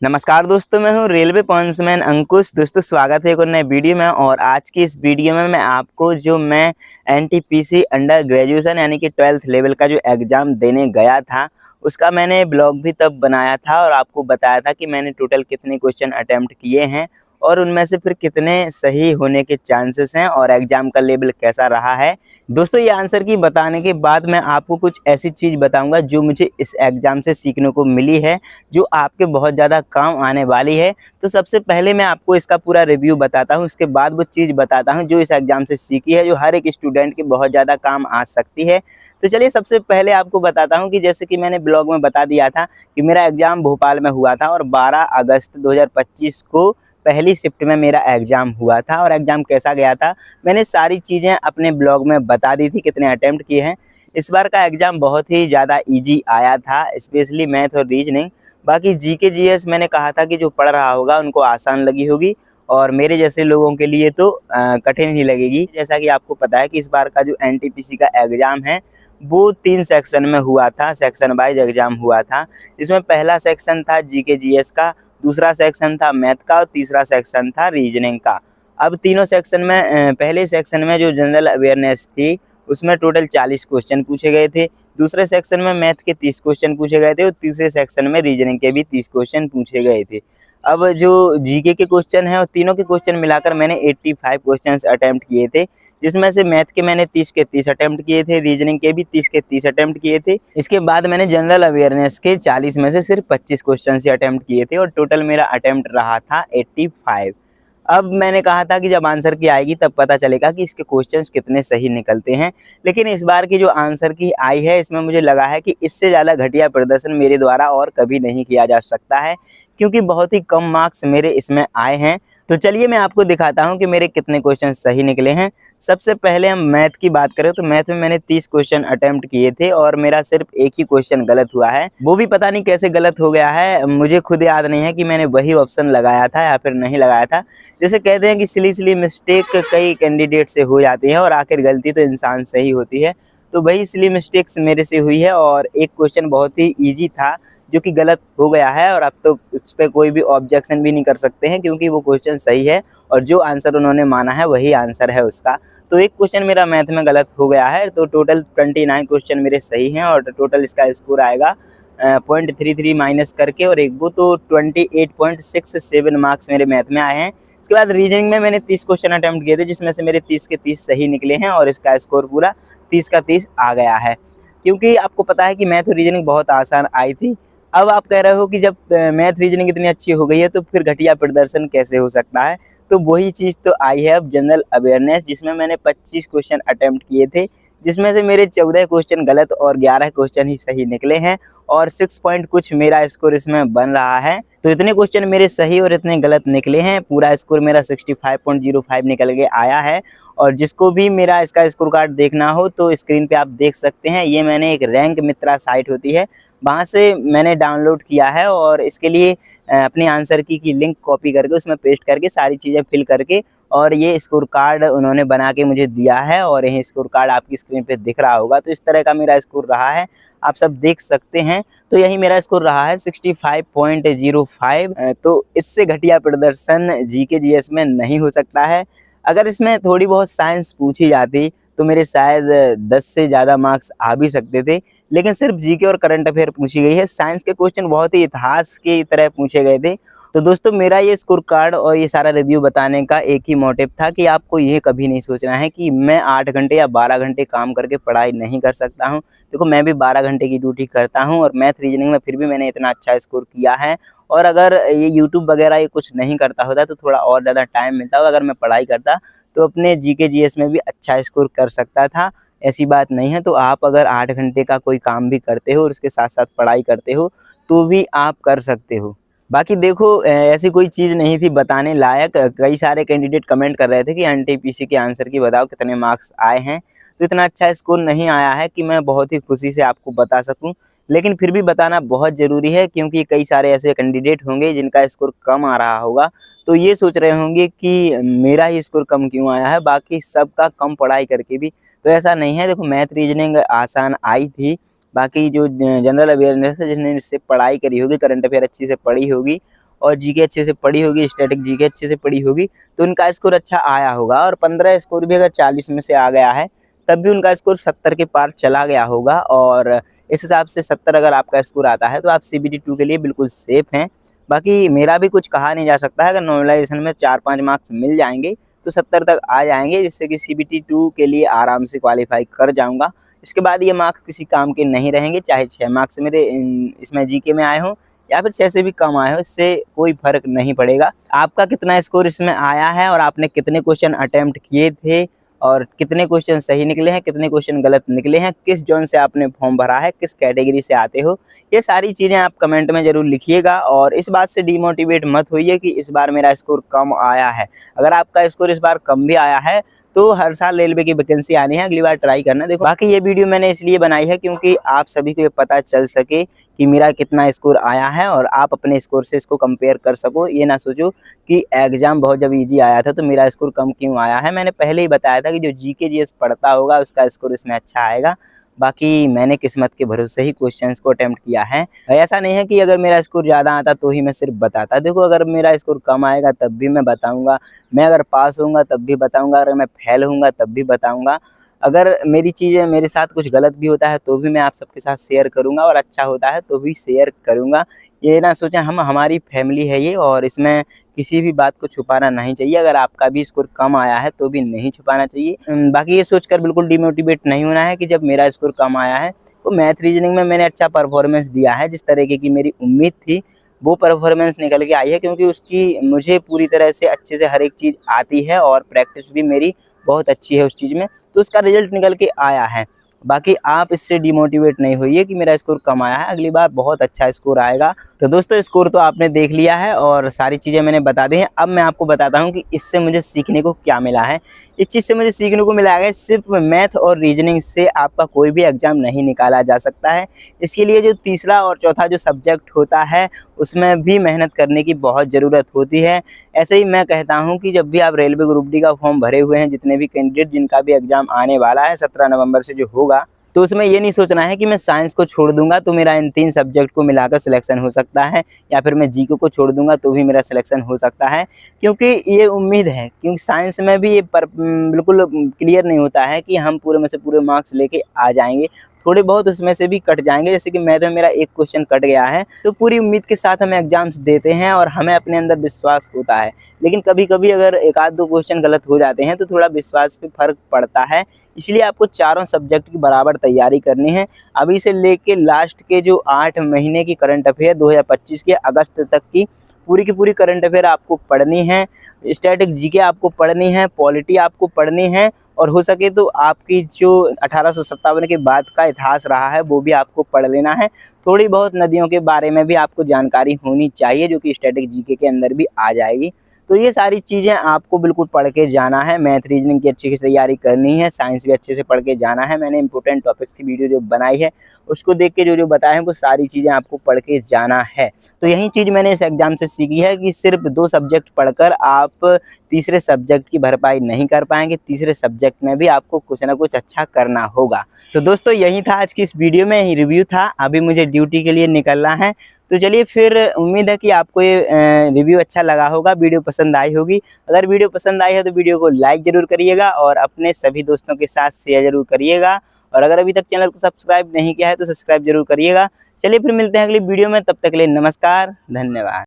नमस्कार दोस्तों, मैं हूं रेलवे पॉइंट्समैन अंकुश। दोस्तों स्वागत है एक और नए वीडियो में। और आज की इस वीडियो में मैं आपको जो मैं एनटीपीसी अंडर ग्रेजुएशन यानी कि 12th लेवल का जो एग्ज़ाम देने गया था उसका मैंने ब्लॉग भी तब बनाया था और आपको बताया था कि मैंने टोटल कितने क्वेश्चन अटैम्प्ट किए हैं और उनमें से फिर कितने सही होने के चांसेस हैं और एग्ज़ाम का लेवल कैसा रहा है। दोस्तों ये आंसर की बताने के बाद मैं आपको कुछ ऐसी चीज़ बताऊंगा जो मुझे इस एग्ज़ाम से सीखने को मिली है, जो आपके बहुत ज़्यादा काम आने वाली है। तो सबसे पहले मैं आपको इसका पूरा रिव्यू बताता हूँ, उसके बाद वो चीज़ बताता हूँ जो इस एग्ज़ाम से सीखी है, जो हर एक स्टूडेंट के बहुत ज़्यादा काम आ सकती है। तो चलिए सबसे पहले आपको बताता हूँ कि जैसे कि मैंने ब्लॉग में बता दिया था कि मेरा एग्ज़ाम भोपाल में हुआ था और 12 अगस्त 2025 को पहली शिफ्ट में मेरा एग्ज़ाम हुआ था। और एग्ज़ाम कैसा गया था मैंने सारी चीज़ें अपने ब्लॉग में बता दी थी, कितने अटैम्प्ट किए हैं। इस बार का एग्ज़ाम बहुत ही ज़्यादा ईजी आया था, स्पेशली मैथ और रीजनिंग। बाकी जीके जीएस मैंने कहा था कि जो पढ़ रहा होगा उनको आसान लगी होगी और मेरे जैसे लोगों के लिए तो कठिन ही लगेगी। जैसा कि आपको पता है कि इस बार का जो एनटीपीसी का एग्ज़ाम है वो 3 सेक्शन में हुआ था, सेक्शन वाइज एग्ज़ाम हुआ था। इसमें पहला सेक्शन था जीके जीएस का, दूसरा सेक्शन था मैथ का और तीसरा सेक्शन था रीजनिंग का। अब तीनों सेक्शन में पहले सेक्शन में जो जनरल अवेयरनेस थी उसमें टोटल 40 क्वेश्चन पूछे गए थे। दूसरे सेक्शन में मैथ के 30 क्वेश्चन पूछे गए थे और तीसरे सेक्शन में रीजनिंग के भी 30 क्वेश्चन पूछे गए थे। अब जो जीके के क्वेश्चन हैं और तीनों के क्वेश्चन मिलाकर मैंने 85 क्वेश्चंस अटेम्प्ट किए थे, जिसमें से मैथ के मैंने 30 के 30 अटेम्प्ट किए थे, रीजनिंग के भी 30 के 30 अटेम्प्ट किए थे। इसके बाद मैंने जनरल अवेयरनेस के 40 में से सिर्फ 25 क्वेश्चन ही अटेम्प्ट किए थे और टोटल मेरा अटेम्प्ट रहा था 85। अब मैंने कहा था कि जब आंसर की आएगी तब पता चलेगा कि इसके क्वेश्चंस कितने सही निकलते हैं, लेकिन इस बार की जो आंसर की आई है इसमें मुझे लगा है कि इससे ज़्यादा घटिया प्रदर्शन मेरे द्वारा और कभी नहीं किया जा सकता है, क्योंकि बहुत ही कम मार्क्स मेरे इसमें आए हैं। तो चलिए मैं आपको दिखाता हूं कि मेरे कितने क्वेश्चन सही निकले हैं। सबसे पहले हम मैथ की बात करें तो मैथ में मैंने 30 क्वेश्चन अटेम्प्ट किए थे और मेरा सिर्फ एक ही क्वेश्चन गलत हुआ है। वो भी पता नहीं कैसे गलत हो गया है, मुझे खुद याद नहीं है कि मैंने वही ऑप्शन लगाया था या फिर नहीं लगाया था। जैसे कहते हैं कि सिली मिस्टेक कई कैंडिडेट से हो जाती है और आखिर गलती तो इंसान से ही होती है। तो वही सिली मिस्टेक्स मेरे से हुई है और एक क्वेश्चन बहुत ही ईजी था जो कि गलत हो गया है और अब तो उस पर कोई भी ऑब्जेक्शन भी नहीं कर सकते हैं, क्योंकि वो क्वेश्चन सही है और जो आंसर उन्होंने माना है वही आंसर है उसका। तो एक क्वेश्चन मेरा मैथ में गलत हो गया है, तो टोटल 29 क्वेश्चन मेरे सही हैं और टोटल इसका स्कोर आएगा 0.33 माइनस करके, और एक वो तो 28.67 मार्क्स मेरे मैथ में आए हैं। इसके बाद रीजनिंग में मैंने 30 क्वेश्चन अटैम्प्ट किए थे, जिसमें से मेरे 30 के 30 सही निकले हैं और इसका स्कोर पूरा 30 का 30 आ गया है। क्योंकि आपको पता है कि मैथ और रीजनिंग बहुत आसान आई थी। अब आप कह रहे हो कि जब मैथ रीजनिंग इतनी अच्छी हो गई है तो फिर घटिया प्रदर्शन कैसे हो सकता है। तो वही चीज़ तो आई है अब जनरल अवेयरनेस, जिसमें मैंने 25 क्वेश्चन अटैम्प्ट किए थे, जिसमें से मेरे 14 क्वेश्चन गलत और 11 क्वेश्चन ही सही निकले हैं और 6 पॉइंट कुछ मेरा स्कोर इसमें बन रहा है। तो इतने क्वेश्चन मेरे सही और इतने गलत निकले हैं, पूरा स्कोर मेरा 65.05 निकल के आया है। और जिसको भी मेरा इसका स्कोर कार्ड देखना हो तो स्क्रीन पे आप देख सकते हैं। ये मैंने एक रैंक मित्रा साइट होती है वहाँ से मैंने डाउनलोड किया है और इसके लिए अपनी आंसर की लिंक कॉपी करके उसमें पेस्ट करके सारी चीज़ें फिल करके और ये स्कोर कार्ड उन्होंने बना के मुझे दिया है और यही स्कोर कार्ड आपकी स्क्रीन पे दिख रहा होगा। तो इस तरह का मेरा स्कोर रहा है, आप सब देख सकते हैं। तो यही मेरा स्कोर रहा है 65.05। तो इससे घटिया प्रदर्शन जीके जीएस में नहीं हो सकता है। अगर इसमें थोड़ी बहुत साइंस पूछी जाती तो मेरे शायद 10 से ज़्यादा मार्क्स आ भी सकते थे, लेकिन सिर्फ जीके और करंट अफेयर पूछी गई है। साइंस के क्वेश्चन बहुत ही इतिहास की तरह पूछे गए थे। तो दोस्तों मेरा ये स्कोर कार्ड और ये सारा रिव्यू बताने का एक ही मोटिव था कि आपको ये कभी नहीं सोचना है कि मैं 8 घंटे या 12 घंटे काम करके पढ़ाई नहीं कर सकता हूँ। देखो मैं भी 12 घंटे की ड्यूटी करता हूँ और मैथ रीजनिंग में फिर भी मैंने इतना अच्छा स्कोर किया है। और अगर ये यूट्यूब वगैरह ये कुछ नहीं करता होता तो थोड़ा और ज़्यादा टाइम मिलता, अगर मैं पढ़ाई करता तो अपने जीके जीएस में भी अच्छा स्कोर कर सकता था। ऐसी बात नहीं है। तो आप अगर 8 घंटे का कोई काम भी करते हो और उसके साथ-साथ पढ़ाई करते हो तो भी आप कर सकते हो। बाकी देखो ऐसी कोई चीज़ नहीं थी बताने लायक। कई सारे कैंडिडेट कमेंट कर रहे थे कि एनटीपीसी के आंसर की बताओ कितने मार्क्स आए हैं। तो इतना अच्छा स्कोर नहीं आया है कि मैं बहुत ही खुशी से आपको बता सकूँ, लेकिन फिर भी बताना बहुत ज़रूरी है, क्योंकि कई सारे ऐसे कैंडिडेट होंगे जिनका स्कोर कम आ रहा होगा। तो ये सोच रहे होंगे कि मेरा ही स्कोर कम क्यों आया है, बाकी सबका कम पढ़ाई करके भी। तो ऐसा नहीं है। देखो मैथ रीजनिंग आसान आई थी, बाकी जो जनरल अवेयरनेस है जिसने इससे पढ़ाई करी होगी, करंट अफेयर अच्छी से पढ़ी होगी और जीके अच्छे से पढ़ी होगी, स्टैटिक जीके अच्छे से पढ़ी होगी, तो उनका स्कोर अच्छा आया होगा। और 15 स्कोर भी अगर 40 में से आ गया है तब भी उनका स्कोर 70 के पार चला गया होगा। और इस हिसाब से 70 अगर आपका स्कोर आता है तो आप CBT 2 के लिए बिल्कुल सेफ हैं। बाकी मेरा भी कुछ कहा नहीं जा सकता है, अगर नॉर्मलाइजेशन में 4-5 मार्क्स मिल जाएंगे तो 70 तक आ जाएंगे, जिससे कि CBT 2 के लिए आराम से क्वालिफाई कर जाऊंगा। इसके बाद ये मार्क्स किसी काम के नहीं रहेंगे, चाहे 6 मार्क्स मेरे इसमें जीके में आए हों या फिर 6 से भी कम आए हो, इससे कोई फर्क नहीं पड़ेगा। आपका कितना स्कोर इसमें आया है और आपने कितने क्वेश्चन अटेम्प्ट किए थे और कितने क्वेश्चन सही निकले हैं, कितने क्वेश्चन गलत निकले हैं, किस जोन से आपने फॉर्म भरा है, किस कैटेगरी से आते हो, ये सारी चीज़ें आप कमेंट में ज़रूर लिखिएगा। और इस बात से डिमोटिवेट मत होइए कि इस बार मेरा स्कोर कम आया है। अगर आपका स्कोर इस बार कम भी आया है तो हर साल रेलवे की वैकेंसी आनी है, अगली बार ट्राई करना। देखो, बाकी ये वीडियो मैंने इसलिए बनाई है क्योंकि आप सभी को ये पता चल सके कि मेरा कितना स्कोर आया है और आप अपने स्कोर से इसको कंपेयर कर सको। ये ना सोचो कि एग्ज़ाम बहुत जब इजी आया था तो मेरा स्कोर कम क्यों आया है। मैंने पहले ही बताया था कि जो जीके जीएस पढ़ता होगा उसका स्कोर इसमें अच्छा आएगा। बाकी मैंने किस्मत के भरोसे ही क्वेश्चंस को अटेम्प्ट किया है। ऐसा नहीं है कि अगर मेरा स्कोर ज़्यादा आता तो ही मैं सिर्फ बताता। देखो, अगर मेरा स्कोर कम आएगा तब भी मैं बताऊंगा, मैं अगर पास होऊंगा तब भी बताऊंगा, अगर मैं फेल होऊंगा तब भी बताऊंगा। अगर मेरी चीज़ें मेरे साथ कुछ गलत भी होता है तो भी मैं आप सबके साथ शेयर करूंगा और अच्छा होता है तो भी शेयर करूंगा। ये ना सोचें, हमारी फैमिली है ये, और इसमें किसी भी बात को छुपाना नहीं चाहिए। अगर आपका भी स्कोर कम आया है तो भी नहीं छुपाना चाहिए। बाकी ये सोचकर बिल्कुल डिमोटिवेट नहीं होना है कि जब मेरा स्कोर कम आया है तो मैथ रीजनिंग में मैंने अच्छा परफॉर्मेंस दिया है, जिस तरीके की मेरी उम्मीद थी वो परफॉर्मेंस निकल के आई है, क्योंकि उसकी मुझे पूरी तरह से अच्छे से हर एक चीज़ आती है और प्रैक्टिस भी मेरी बहुत अच्छी है उस चीज़ में, तो उसका रिजल्ट निकल के आया है। बाकी आप इससे डिमोटिवेट नहीं होइए कि मेरा स्कोर कम आया है, अगली बार बहुत अच्छा स्कोर आएगा। तो दोस्तों, स्कोर तो आपने देख लिया है और सारी चीज़ें मैंने बता दी हैं। अब मैं आपको बताता हूँ कि इससे मुझे सीखने को क्या मिला है। इस चीज़ से मुझे सीखने को मिला है सिर्फ मैथ और रीजनिंग से आपका कोई भी एग्ज़ाम नहीं निकाला जा सकता है। इसके लिए जो तीसरा और चौथा जो सब्जेक्ट होता है उसमें भी मेहनत करने की बहुत ज़रूरत होती है। ऐसे ही मैं कहता हूं कि जब भी आप रेलवे ग्रुप डी का फॉर्म भरे हुए हैं, जितने भी कैंडिडेट जिनका भी एग्ज़ाम आने वाला है 17 नवंबर से जो होगा, तो उसमें ये नहीं सोचना है कि मैं साइंस को छोड़ दूंगा तो मेरा इन 3 सब्जेक्ट को मिलाकर सिलेक्शन हो सकता है, या फिर मैं जीके को छोड़ दूंगा तो भी मेरा सिलेक्शन हो सकता है। क्योंकि ये उम्मीद है, क्योंकि साइंस में भी ये बिल्कुल क्लियर नहीं होता है कि हम पूरे में से पूरे मार्क्स लेके आ जाएंगे, थोड़े बहुत उसमें से भी कट जाएंगे। जैसे कि मैथ में मेरा एक क्वेश्चन कट गया है, तो पूरी उम्मीद के साथ हमें एग्जाम्स देते हैं और हमें अपने अंदर विश्वास होता है, लेकिन कभी कभी अगर एक आध दो क्वेश्चन गलत हो जाते हैं तो थोड़ा विश्वास पे फर्क पड़ता है। इसलिए आपको चारों सब्जेक्ट की बराबर तैयारी करनी है। अभी से लेके लास्ट के जो 8 महीने की करंट अफेयर 2025 के अगस्त तक की पूरी करंट अफेयर आपको पढ़नी है, स्टैटिक जीके आपको पढ़नी है, पॉलिटी आपको पढ़नी है, और हो सके तो आपकी जो 1857 के बाद का इतिहास रहा है वो भी आपको पढ़ लेना है। थोड़ी बहुत नदियों के बारे में भी आपको जानकारी होनी चाहिए, जो कि स्टैटिक जीके के अंदर भी आ जाएगी। तो ये सारी चीज़ें आपको बिल्कुल पढ़ के जाना है। मैथ रीजनिंग की अच्छी से तैयारी करनी है, साइंस भी अच्छे से पढ़ के जाना है। मैंने इंपॉर्टेंट टॉपिक्स की वीडियो जो बनाई है उसको देख के जो बताए हैं वो सारी चीज़ें आपको पढ़ के जाना है। तो यही चीज़ मैंने इस एग्ज़ाम से सीखी है कि सिर्फ 2 सब्जेक्ट पढ़कर आप तीसरे सब्जेक्ट की भरपाई नहीं कर पाएंगे, तीसरे सब्जेक्ट में भी आपको कुछ ना कुछ अच्छा करना होगा। तो दोस्तों, यही था आज की इस वीडियो में, यही रिव्यू था। अभी मुझे ड्यूटी के लिए निकलना है, तो चलिए फिर, उम्मीद है कि आपको ये रिव्यू अच्छा लगा होगा, वीडियो पसंद आई होगी। अगर वीडियो पसंद आई है तो वीडियो को लाइक ज़रूर करिएगा और अपने सभी दोस्तों के साथ शेयर ज़रूर करिएगा। और अगर अभी तक चैनल को सब्सक्राइब नहीं किया है तो सब्सक्राइब जरूर करिएगा। चलिए फिर मिलते हैं अगली वीडियो में, तब तक के लिए नमस्कार, धन्यवाद।